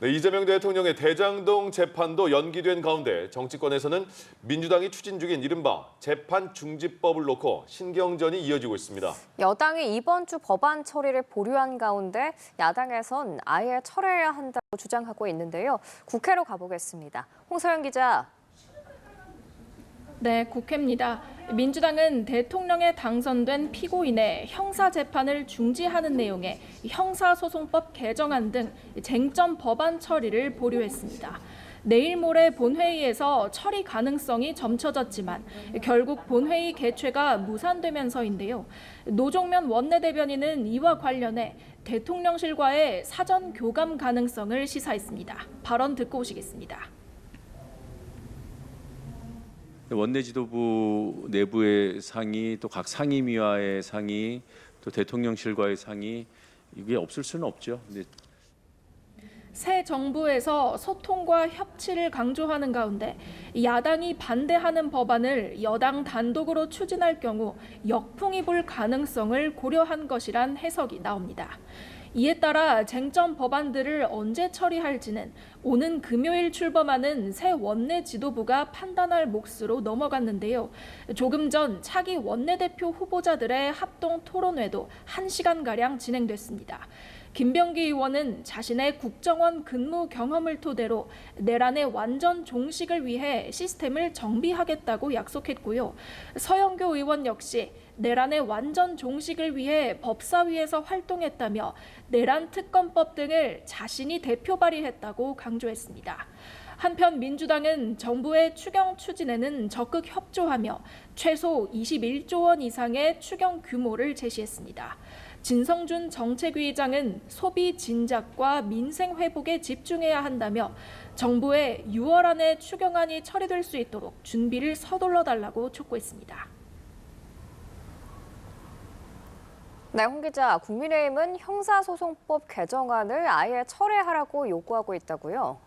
네, 이재명 대통령의 대장동 재판도 연기된 가운데 정치권에서는 민주당이 추진 중인 이른바 재판 중지법을 놓고 신경전이 이어지고 있습니다. 여당이 이번 주 법안 처리를 보류한 가운데 야당에선 아예 철회해야 한다고 주장하고 있는데요. 국회로 가보겠습니다. 홍서영 기자. 네, 국회입니다. 민주당은 대통령에 당선된 피고인의 형사재판을 중지하는 내용의 형사소송법 개정안 등 쟁점 법안 처리를 보류했습니다. 내일 모레 본회의에서 처리 가능성이 점쳐졌지만 결국 본회의 개최가 무산되면서인데요. 노종면 원내대변인은 이와 관련해 대통령실과의 사전 교감 가능성을 시사했습니다. 발언 듣고 오시겠습니다. 원내 지도부 내부의 상의, 또 각 상임위와의 상의, 또 대통령실과의 상의, 이게 없을 수는 없죠. 새 정부에서 소통과 협치를 강조하는 가운데 야당이 반대하는 법안을 여당 단독으로 추진할 경우 역풍이 불 가능성을 고려한 것이란 해석이 나옵니다. 이에 따라 쟁점 법안들을 언제 처리할지는 오는 금요일 출범하는 새 원내 지도부가 판단할 몫으로 넘어갔는데요. 조금 전 차기 원내대표 후보자들의 합동 토론회도 1시간가량 진행됐습니다. 김병기 의원은 자신의 국정원 근무 경험을 토대로 내란의 완전 종식을 위해 시스템을 정비하겠다고 약속했고요. 서영교 의원 역시 내란의 완전 종식을 위해 법사위에서 활동했다며 내란 특검법 등을 자신이 대표 발의했다고 강조했습니다. 한편 민주당은 정부의 추경 추진에는 적극 협조하며 최소 21조 원 이상의 추경 규모를 제시했습니다. 진성준 정책위의장은 소비 진작과 민생 회복에 집중해야 한다며 정부의 6월 안에 추경안이 처리될 수 있도록 준비를 서둘러 달라고 촉구했습니다. 네, 홍 기자, 국민의힘은 형사소송법 개정안을 아예 철회하라고 요구하고 있다고요?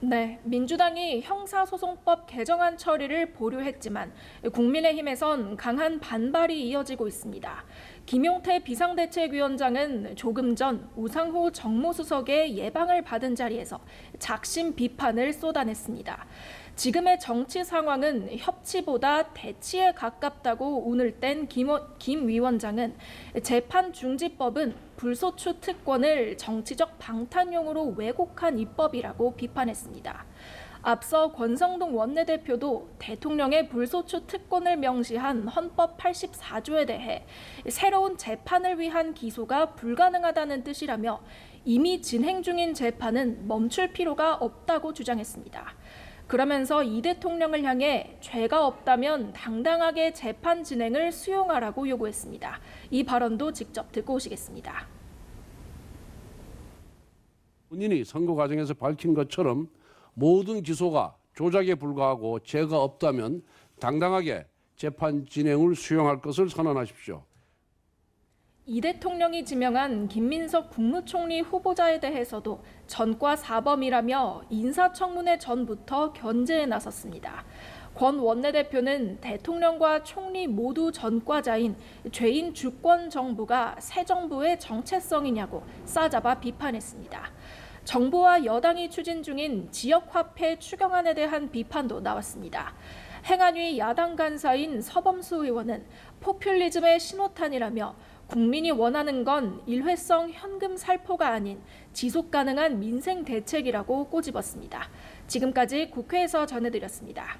네, 민주당이 형사소송법 개정안 처리를 보류했지만 국민의힘에선 강한 반발이 이어지고 있습니다. 김용태 비상대책위원장은 조금 전 우상호 정무수석의 예방을 받은 자리에서 작심 비판을 쏟아냈습니다. 지금의 정치 상황은 협치보다 대치에 가깝다고 운을 뗀 김 위원장은 재판 중지법은 불소추 특권을 정치적 방탄용으로 왜곡한 입법이라고 비판했습니다. 앞서 권성동 원내대표도 대통령의 불소추 특권을 명시한 헌법 84조에 대해 새로운 재판을 위한 기소가 불가능하다는 뜻이라며 이미 진행 중인 재판은 멈출 필요가 없다고 주장했습니다. 그러면서 이 대통령을 향해 죄가 없다면 당당하게 재판 진행을 수용하라고 요구했습니다. 이 발언도 직접 듣고 오시겠습니다. 본인이 선거 과정에서 밝힌 것처럼 모든 기소가 조작에 불과하고 죄가 없다면 당당하게 재판 진행을 수용할 것을 선언하십시오. 이 대통령이 지명한 김민석 국무총리 후보자에 대해서도 전과 사범이라며 인사청문회 전부터 견제에 나섰습니다. 권 원내대표는 대통령과 총리 모두 전과자인 죄인 주권 정부가 새 정부의 정체성이냐고 싸잡아 비판했습니다. 정부와 여당이 추진 중인 지역화폐 추경안에 대한 비판도 나왔습니다. 행안위 야당 간사인 서범수 의원은 포퓰리즘의 신호탄이라며 국민이 원하는 건 일회성 현금 살포가 아닌 지속 가능한 민생 대책이라고 꼬집었습니다. 지금까지 국회에서 전해드렸습니다.